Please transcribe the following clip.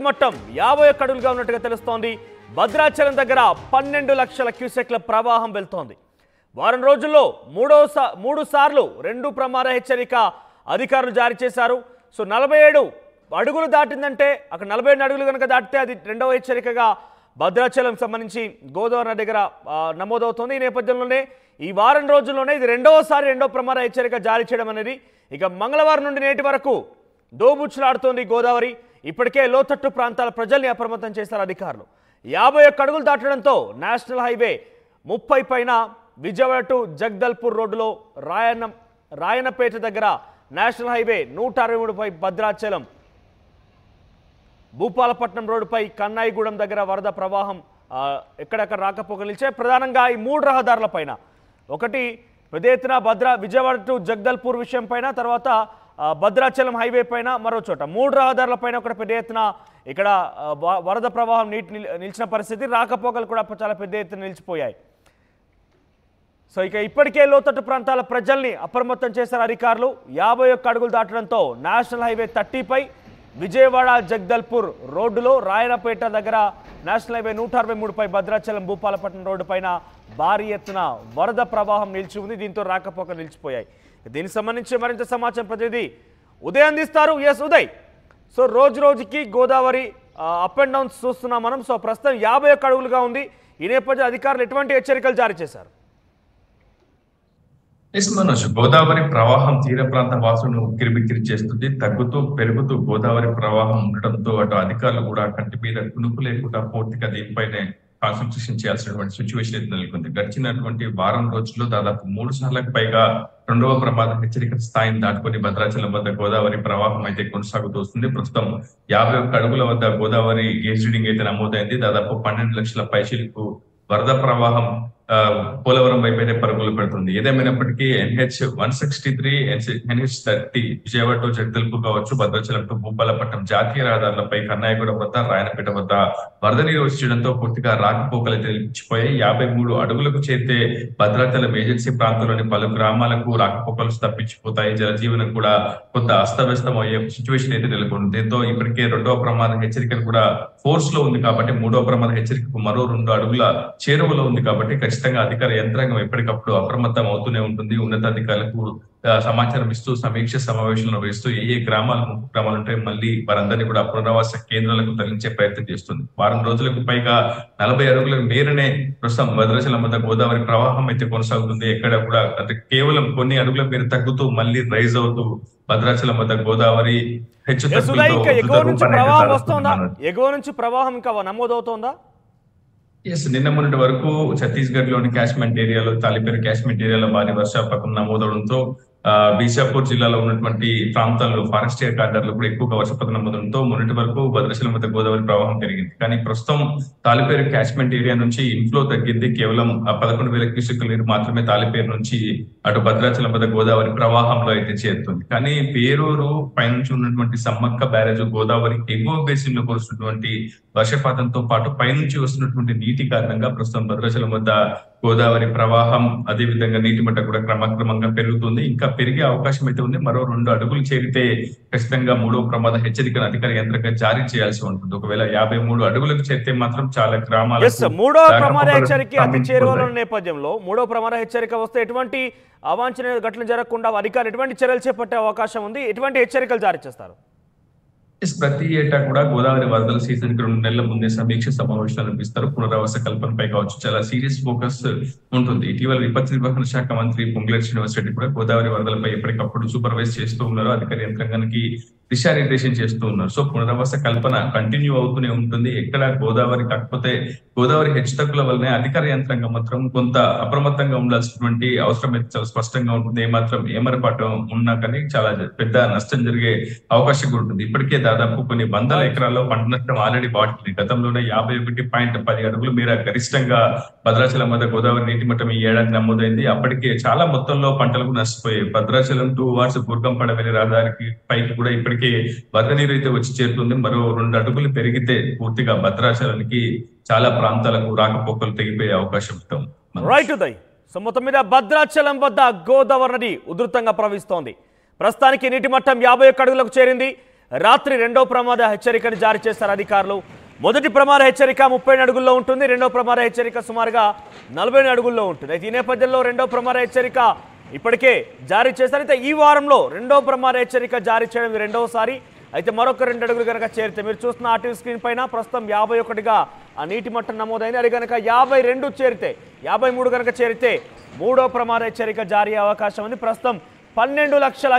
మట్టం 51 అడుగులుగా ఉన్నట్టుగా తెలుస్తోంది. భద్రాచలం దగ్గర 12 లక్షల క్యూసెక్ల ప్రవాహం వెళ్తోంది. వారం రోజుల్లో మూడు సార్లు 2 ప్రమాద హెచ్చరిక అధికారులు జారీ చేశారు. సో 47 అడుగులు దాటిందంటే అక్కడ 47 అడుగులు కనుక దాటితే అది రెండవ హెచ్చరికగా భద్రాచలం సంబంధించి గోదావరి నది దగ్గర నమోదవుతోంది. ఈ నేపథ్యంలోనే ఈ వారం రోజుల్లోనే ఇది రెండో ప్రమాద హెచ్చరిక జారీ చేయడం అనేది ఇక మంగళవారం నుండి నేటి వరకు దోబుచ్చులాడుతోంది గోదావరి. ఇప్పటికే లోతట్టు ప్రాంతాల ప్రజల్ని అప్రమత్తం చేశారు అధికారులు. 51 అడుగులు దాటడంతో నేషనల్ హైవే 30 పైన విజయవాడ టు జగదల్పూర్ రోడ్డులో రాయనపేట దగ్గర నేషనల్ హైవే 163పై భద్రాచలం భూపాలపట్నం రోడ్డుపై కన్నాయిగూడెం దగ్గర వరద ప్రవాహం ఎక్కడెక్కడ రాకపోకలు నిలిచాయి. ప్రధానంగా ఈ 3 రహదారుల పైన ఒకటి పెద్ద ఎత్తున విజయవాడ టు జగదల్పూర్ విషయం పైన, తర్వాత భద్రాచలం హైవే పైన మరో చోట 3 రహదారుల పైన ఒకటి పెద్ద ఎత్తున ఇక్కడ వరద ప్రవాహం నిలిచిన పరిస్థితి, రాకపోకలు కూడా చాలా పెద్ద ఎత్తున నిలిచిపోయాయి. సో ఇక ఇప్పటికే లోతట్టు ప్రాంతాల ప్రజల్ని అప్రమత్తం చేశారు అధికారులు. 51 అడుగులు దాటడంతో నేషనల్ హైవే 30పై విజయవాడ జగదల్పూర్ రోడ్డులో రాయనపేట దగ్గర నేషనల్ హైవే 163పై భద్రాచలం భూపాలపట్నం రోడ్డు పైన భారీ ఎత్తున వరద ప్రవాహం నిలిచి ఉంది. దీంతో రాకపోకలు నిలిచిపోయాయి. దీనికి సంబంధించి మరింత సమాచారం ప్రతినిధి ఉదయ్ అందిస్తారు. ఎస్ ఉదయ్, సో రోజుకి గోదావరి అప్ అండ్ డౌన్స్ చూస్తున్నాం మనం. సో ప్రస్తుతం 51 అడుగులుగా ఉంది. ఈ నేపథ్యంలో అధికారులు ఎటువంటి హెచ్చరికలు జారీ చేశారు? మనోజ్, గోదావరి ప్రవాహం తీర ప్రాంత వాసులను ఉక్కిరిబిక్కిరి చేస్తుంది. పెరుగుతూ గోదావరి ప్రవాహం ఉండటంతో అటు అధికారులు కూడా కంటి మీద కునుకు లేకుండా పూర్తిగా దీనిపైనే కాన్సన్ట్రేషన్ చేయాల్సినటువంటి సిచ్యువేషన్ అయితే నెలకొంది. గడిచినటువంటి వారం రోజుల్లో దాదాపు 3 సార్లకు పైగా రెండవ ప్రమాద హెచ్చరిక స్థాయిని దాటుకుని భద్రాచలం వద్ద గోదావరి ప్రవాహం అయితే కొనసాగుతూ వస్తుంది. ప్రస్తుతం 51 అడుగుల వద్ద గోదావరి గేజ్ రీడింగ్ అయితే నమోదైంది. దాదాపు 12 లక్షల పైచిలకు వరద ప్రవాహం పోలవరం వైపైతే పరుగులు పెడుతుంది. ఏదేమైనప్పటికీ NH163, NH30 Vijayawada to Jagdalpur కావచ్చు, భద్రాచలం టు భూపాలపట్నం జాతీయ రహదారులపై కన్నాయిగూడెం వద్ద రాయనపేట వద్ద వరద నీరు వచ్చేయడంతో పూర్తిగా రాకపోకలు అయితే నిలిచిపోయాయి. 53 అడుగులకు చేరితే భద్రాచలం ఏజెన్సీ ప్రాంతంలోని పలు గ్రామాలకు రాకపోకలు తప్పించిపోతాయి. జనజీవనం కూడా కొంత అస్తవ్యస్తం అయ్యే సిచ్యువేషన్ అయితే నెలకొంది. దీంతో ఇప్పటికే రెండవ ప్రమాద హెచ్చరిక కూడా ఫోర్స్ లో ఉంది కాబట్టి 3వ ప్రమాద హెచ్చరికకు మరో 2 అడుగుల చేరువలో ఉంది కాబట్టి ఖచ్చితంగా అధికార యంత్రాంగం ఎప్పటికప్పుడు అప్రమత్తం అవుతూనే ఉంటుంది. ఉన్నతాధికారులకు సమాచారం ఇస్తూ సమీక్ష సమావేశాలు నిర్వహిస్తూ ఏ గ్రామాలు ఉంటాయి మళ్ళీ వారందరినీ కూడా పునరావాస కేంద్రాలకు తరలించే ప్రయత్నం చేస్తుంది. వారం రోజులకు పైగా 40 అడుగుల మేరనే ప్రస్తుతం భద్రాచలం వద్ద గోదావరి ప్రవాహం అయితే కొనసాగుతుంది. ఎక్కడ కూడా కేవలం కొన్ని అడుగుల మేర తగ్గుతూ మళ్ళీ రైజ్ అవుతూ భద్రాచలం వద్ద గోదావరి ఎగువ నుంచి ప్రవాహం ఇంకా నమోదవుతోందా? నిన్న మొన్నటి వరకు ఛత్తీస్గఢ్ లోని కాశ్మీర్ ఏరియాలో తాలిపేరు కాశ్మీర్ ఏరియాలో భారీ వర్షపాతం నమోదవడంతో బీజాపూర్ జిల్లాలో ఉన్నటువంటి ప్రాంతాల్లో ఫారెస్ట్ కారిడార్లు కూడా ఎక్కువగా వర్షపాతం నమోదవడంతో మొన్నటి వరకు భద్రాచలం వద్ద గోదావరి ప్రవాహం పెరిగింది. కానీ ప్రస్తుతం తాలిపేరు కాశ్మీర్ ఏరియా నుంచి ఇన్ఫ్లో తగ్గింది. కేవలం 11,000 క్యూసెక్ల నీరు మాత్రమే తాలిపేరు నుంచి అటు భద్రాచలం వద్ద గోదావరి ప్రవాహంలో అయితే చేరుతుంది. కానీ పేరూరు పైనుంచి ఉన్నటువంటి సమ్మక్క బ్యారేజ్ గోదావరి ఎగువ బేసిన్ లో కురుస్తున్నటువంటి వర్షపాతంతో పాటు పైనుంచి వస్తున్నటువంటి నీటి కారణంగా ప్రస్తుతం భద్రాచలం వద్ద గోదావరి ప్రవాహం అదే విధంగా నీటి మట్ట కూడా క్రమక్రమంగా పెరుగుతుంది. ఇంకా పెరిగే అవకాశం అయితే ఉంది. మరో 2 అడుగులు చేరితే ఖచ్చితంగా 3వ ప్రమాద హెచ్చరికను అధికార యంత్రంగా జారీ చేయాల్సి ఉంటుంది. ఒకవేళ 53 అడుగులకు చేరితే మాత్రం చాలా గ్రామాలు 3వ ప్రమాద హెచ్చరిక అతి చేరువలో నేపథ్యంలో 3వ ప్రమాద హెచ్చరిక వస్తే ఎటువంటి అవాంఛనీయ ఘటనలు జరగకుండా అధికారులు ఎటువంటి చర్యలు చేపట్టే అవకాశం ఉంది? ఎటువంటి హెచ్చరికలు జారీ చేస్తారు? ప్రతి ఏటా కూడా గోదావరి వరదల సీజన్ కి 2 నెలల ముందే సమీక్ష సమావేశాలు నిర్వహిస్తారు. పునరావాస కల్పనపై కావచ్చు చాలా సీరియస్ ఫోకస్ ఉంటుంది. ఇటీవల విపత్తు నిర్వహణ శాఖ మంత్రి పొంగులేటి శ్రీనివాసరెడ్డి కూడా గోదావరి వరదలపై ఎప్పటికప్పుడు సూపర్వైజ్ చేస్తూ ఉన్నారు. అధికార యంత్రాంగానికి దిశానిర్దేశం చేస్తూ ఉన్నారు. సో పునరావాస కల్పన కంటిన్యూ అవుతూనే ఉంటుంది. ఎక్కడ గోదావరి కాకపోతే గోదావరి హెచ్చుతగ్గుల వల్లనే అధికార యంత్రాంగం మాత్రం కొంత అప్రమత్తంగా ఉండాల్సినటువంటి అవసరం అయితే చాలా స్పష్టంగా ఉంటుంది. ఏమాత్రం ఏమరపాటు ఉన్నా కానీ చాలా పెద్ద నష్టం జరిగే అవకాశం కూడా ఉంటుంది. ఇప్పటికే దాదాపు కొన్ని వందల ఎకరాల్లో పంట నష్టం ఆల్రెడీ వాటింది. గతంలోనే 51.10 అడుగులు మేర గరిష్టంగా భద్రాచలం వద్ద గోదావరి నీటి మట్టం ఈ ఏడాది నమోదైంది. అప్పటికే చాలా మొత్తంలో పంటలకు నష్టపోయాయి. భద్రాచలం టువార్డ్స్ బుర్గంపడ వెళ్లే రహదారికి పైకి కూడా ఇప్పటికే వరద నీరు అయితే వచ్చి చేరుతుంది. మరో 2 అడుగులు పెరిగితే పూర్తిగా భద్రాచలానికి చాలా ప్రాంతాలకు రాకపోకలు తెగిపోయే అవకాశం ఉంటుంది. రైట్ ఉదయ్. సో మొత్తం మీద భద్రాచలం వద్ద గోదావరి నది ఉధృతంగా ప్రవహిస్తోంది. ప్రస్తుతానికి నీటి మట్టం 51 అడుగులకు చేరింది. రాత్రి రెండో ప్రమాద హెచ్చరికను జారీ చేస్తారు అధికారులు. మొదటి ప్రమాద హెచ్చరిక 30 అడుగుల్లో ఉంటుంది, రెండో ప్రమాద హెచ్చరిక సుమారుగా 40 అడుగుల్లో ఉంటుంది. అయితే ఈ నేపథ్యంలో రెండో ప్రమాద హెచ్చరిక ఇప్పటికే జారీ చేశారు. అయితే ఈ వారంలో రెండో ప్రమాద హెచ్చరిక జారీ చేయడం రెండవసారి. అయితే మరొక 2 అడుగులు కనుక చేరితే మీరు చూస్తున్న ఆర్టీవీ స్క్రీన్ పైన ప్రస్తుతం 51గా ఆ నీటి మట్టం నమోదైంది. అది కనుక 52 చేరితే 53 కనుక చేరితే మూడో ప్రమాద హెచ్చరిక జారీ అయ్యే అవకాశం ఉంది. ప్రస్తుతం 12 లక్షల